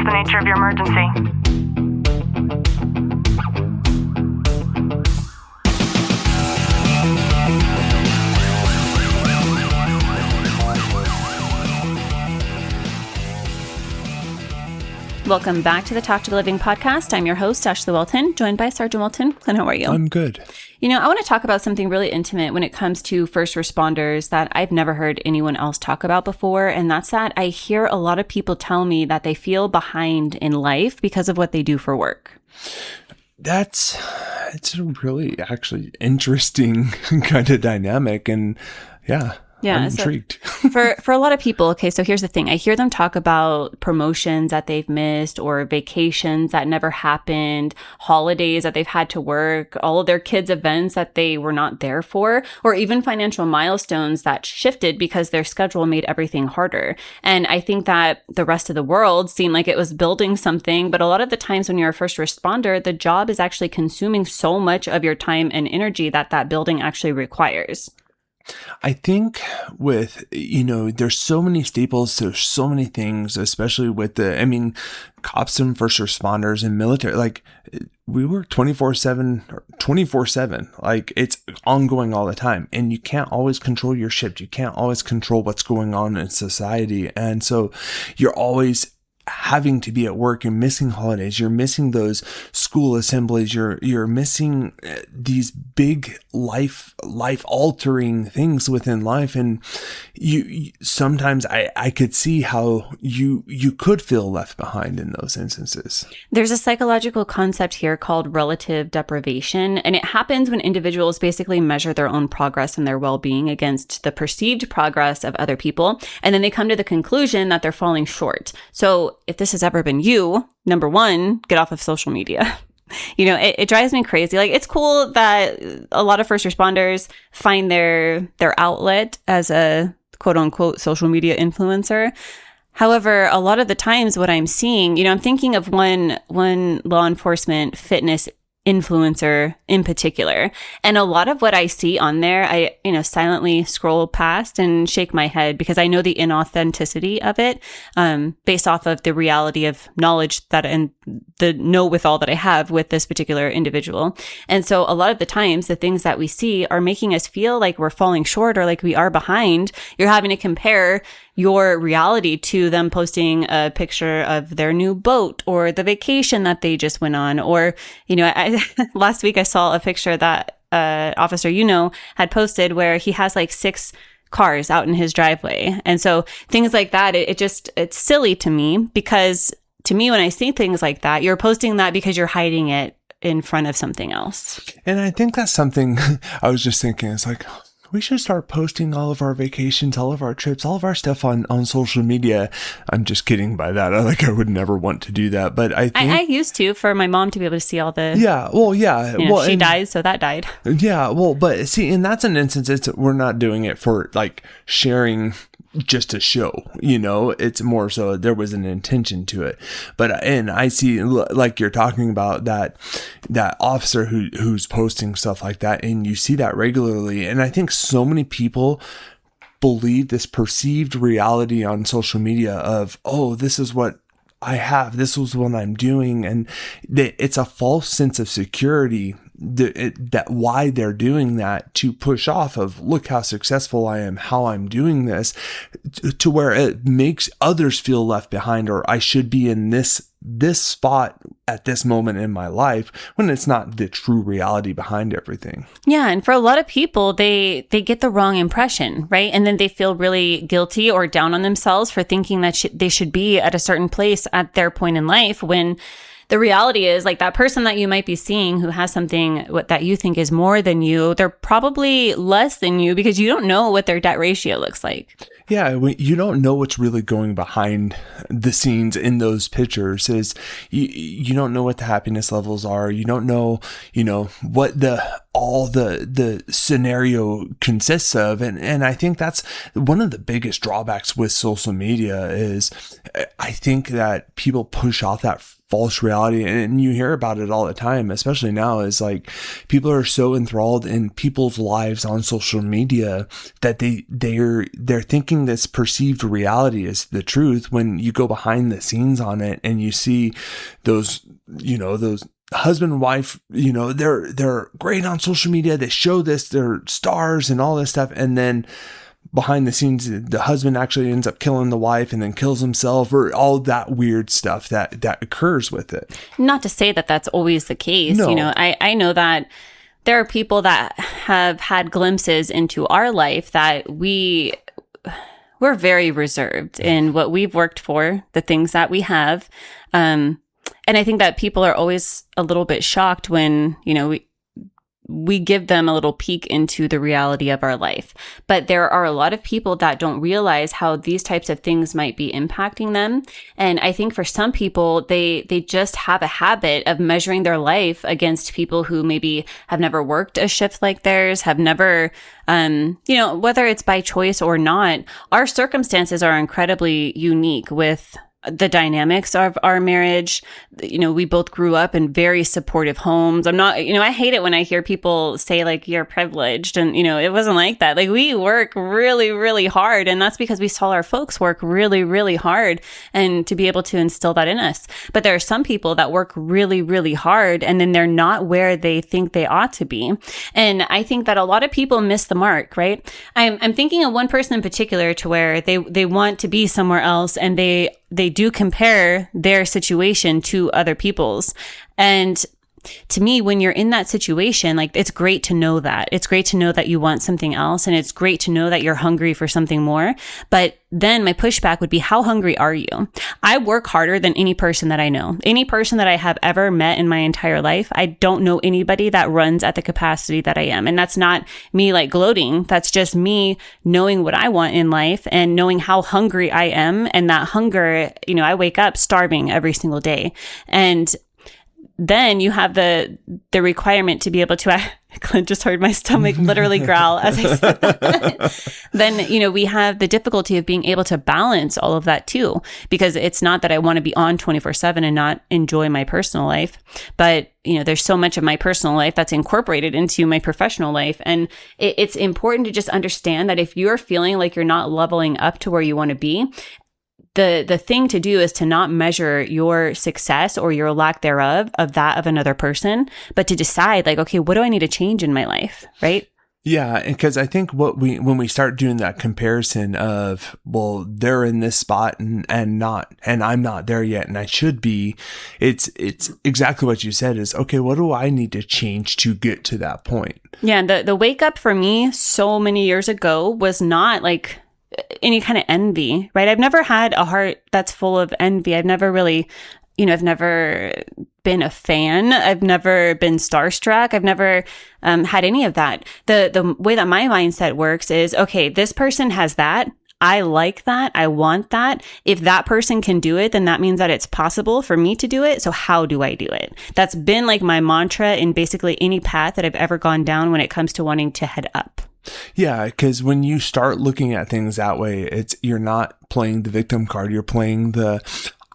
the nature of your emergency? Welcome back to the Talk to the Living podcast. I'm your host, Ashley Welton, joined by Sergeant Welton. Clint, how are you? I'm good. You know, I want to talk about something really intimate when it comes to first responders that I've never heard anyone else talk about before. And that's that I hear a lot of people tell me that they feel behind in life because of what they do for work. It's a really actually interesting kind of dynamic. And yeah. I'm intrigued. For a lot of people, okay, so here's the thing. I hear them talk about promotions that they've missed or vacations that never happened, holidays that they've had to work, all of their kids' events that they were not there for, or even financial milestones that shifted because their schedule made everything harder. And I think that the rest of the world seemed like it was building something, but a lot of the times when you're a first responder, the job is actually consuming so much of your time and energy that building actually requires. I think with, there's so many staples, there's so many things, especially with cops and first responders and military, like we work 24/7, like it's ongoing all the time, and you can't always control your shift. You can't always control what's going on in society. And so you're always having to be at work and missing holidays. You're missing those school assemblies. You're missing these big life altering things within life. And you sometimes I could see how you could feel left behind in those instances. There's a psychological concept here called relative deprivation, and it happens when individuals basically measure their own progress and their well-being against the perceived progress of other people, and then they come to the conclusion that they're falling short. So if this has ever been you, number one, get off of social media. It drives me crazy. Like, it's cool that a lot of first responders find their outlet as a quote unquote social media influencer. However, a lot of the times what I'm seeing, I'm thinking of one law enforcement fitness influencer in particular. And a lot of what I see on there, I, silently scroll past and shake my head because I know the inauthenticity of it, based off of the reality of knowledge that and the know-withal that I have with this particular individual. And so a lot of the times, the things that we see are making us feel like we're falling short or like we are behind. You're having to compare your reality to them posting a picture of their new boat or the vacation that they just went on. Or, last week I saw a picture that officer, had posted where he has like 6 cars out in his driveway. And so things like that, it's silly to me, because to me, when I see things like that, you're posting that because you're hiding it in front of something else. And I think that's something I was just thinking, it's like, we should start posting all of our vacations, all of our trips, all of our stuff on social media. I'm just kidding by that. I would never want to do that. But I think... I used to, for my mom to be able to see all the... Yeah, well, yeah. She died, so that died. Yeah, well, but see, and that's an instance, we're not doing it for, like, sharing just to show, it's more so there was an intention to it. And I see, like you're talking about that officer who's posting stuff like that, and you see that regularly. And I think so many people believe this perceived reality on social media of, oh, this is what I have, this was what I'm doing. And it's a false sense of security that why they're doing that, to push off of, look how successful I am, how I'm doing this, to where it makes others feel left behind, or I should be in this spot at this moment in my life, when it's not the true reality behind everything. Yeah. And for a lot of people, they get the wrong impression, right? And then they feel really guilty or down on themselves for thinking that they should be at a certain place at their point in life, when the reality is, like, that person that you might be seeing who has something that you think is more than you, they're probably less than you, because you don't know what their debt ratio looks like. Yeah, you don't know what's really going behind the scenes in those pictures. Is you don't know what the happiness levels are. You don't know, what all the scenario consists of. And I think that's one of the biggest drawbacks with social media is, I think that people push off that false reality. And you hear about it all the time, especially now, is like people are so enthralled in people's lives on social media that they're thinking this perceived reality is the truth, when you go behind the scenes on it and you see those husband and wife, they're great on social media. They show this, they're stars and all this stuff. And then behind the scenes, the husband actually ends up killing the wife and then kills himself, or all that weird stuff that occurs with it. Not to say that that's always the case. No. I know that there are people that have had glimpses into our life that we're very reserved in what we've worked for, the things that we have. And I think that people are always a little bit shocked when, we give them a little peek into the reality of our life. But there are a lot of people that don't realize how these types of things might be impacting them. And I think for some people, they just have a habit of measuring their life against people who maybe have never worked a shift like theirs, have never, whether it's by choice or not, our circumstances are incredibly unique with the dynamics of our marriage. We both grew up in very supportive homes. I'm not, I hate it when I hear people say like, you're privileged. And, it wasn't like that. Like, we work really, really hard. And that's because we saw our folks work really, really hard, and to be able to instill that in us. But there are some people that work really, really hard, and then they're not where they think they ought to be. And I think that a lot of people miss the mark, right? I'm thinking of one person in particular to where they want to be somewhere else, and they do compare their situation to other people's. And to me, when you're in that situation, like, it's great to know that. It's great to know that you want something else, and it's great to know that you're hungry for something more. But then my pushback would be, how hungry are you? I work harder than any person that I know. Any person that I have ever met in my entire life, I don't know anybody that runs at the capacity that I am. And that's not me like gloating. That's just me knowing what I want in life and knowing how hungry I am. And that hunger, I wake up starving every single day. And then you have the requirement to be able to, Clint just heard my stomach literally growl as I said that. Then, we have the difficulty of being able to balance all of that too, because it's not that I want to be on 24/7 and not enjoy my personal life, but there's so much of my personal life that's incorporated into my professional life. And it's important to just understand that if you're feeling like you're not leveling up to where you want to be, the thing to do is to not measure your success or your lack thereof of that of another person, but to decide like, okay, what do I need to change in my life, right? Yeah, because I think when we start doing that comparison of, well, they're in this spot and I'm not there yet and I should be, it's exactly what you said is, okay, what do I need to change to get to that point? Yeah, the wake up for me so many years ago was not like any kind of envy, right? I've never had a heart that's full of envy. I've never really, I've never been a fan. I've never been starstruck. I've never had any of that. The way that my mindset works is, okay, this person has that. I like that. I want that. If that person can do it, then that means that it's possible for me to do it. So how do I do it? That's been like my mantra in basically any path that I've ever gone down when it comes to wanting to head up. Yeah, because when you start looking at things that way, you're not playing the victim card. You're playing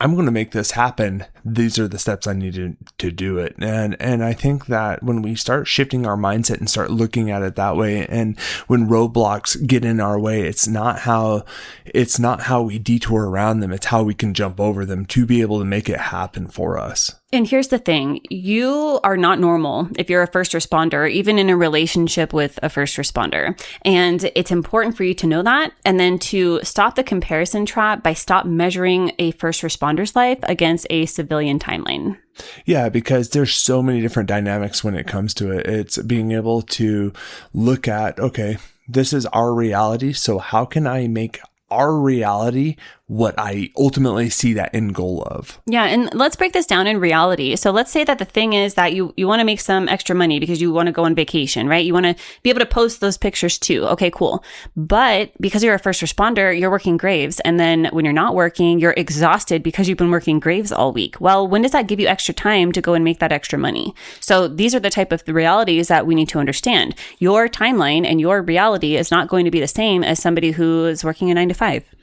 I'm going to make this happen. These are the steps I need to do it. And I think that when we start shifting our mindset and start looking at it that way, and when roadblocks get in our way, it's not how we detour around them. It's how we can jump over them to be able to make it happen for us. And here's the thing. You are not normal if you're a first responder, even in a relationship with a first responder. And it's important for you to know that, and then to stop the comparison trap by stop measuring a first responder's life against a civilian timeline. Yeah, because there's so many different dynamics when it comes to it. It's being able to look at, okay, this is our reality. So how can I make our reality what I ultimately see that end goal of? Yeah. And let's break this down in reality. So let's say that the thing is that you want to make some extra money because you want to go on vacation, right? You want to be able to post those pictures too. Okay, cool. But because you're a first responder, you're working graves. And then when you're not working, you're exhausted because you've been working graves all week. Well, when does that give you extra time to go and make that extra money? So these are the type of realities that we need to understand. Your timeline and your reality is not going to be the same as somebody who is working a 9 to 5.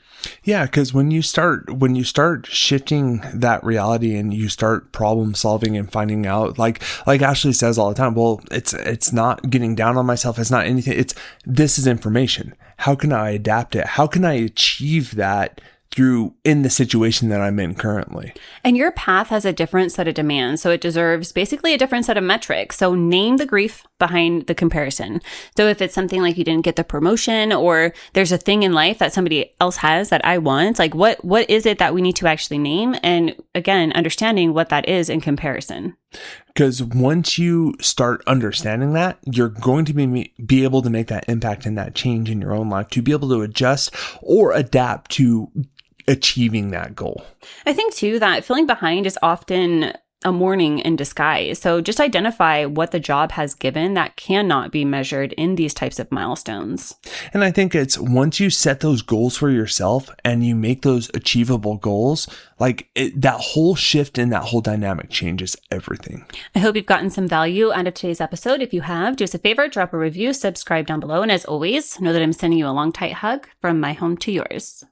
Yeah, because when you start shifting that reality and you start problem solving and finding out, like Ashley says all the time, well, it's not getting down on myself. It's not anything. This is information. How can I adapt it? How can I achieve that through in the situation that I'm in currently? And your path has a different set of demands, so it deserves basically a different set of metrics. So name the grief behind the comparison. So if it's something like you didn't get the promotion, or there's a thing in life that somebody else has that I want, like what is it that we need to actually name? And again, understanding what that is in comparison. Because once you start understanding that, you're going to be able to make that impact and that change in your own life, to be able to adjust or adapt to achieving that goal. I think too that feeling behind is often a mourning in disguise. So just identify what the job has given that cannot be measured in these types of milestones. And I think it's once you set those goals for yourself and you make those achievable goals, that whole shift and that whole dynamic changes everything. I hope you've gotten some value out of today's episode. If you have, do us a favor, drop a review, subscribe down below. And as always, know that I'm sending you a long, tight hug from my home to yours.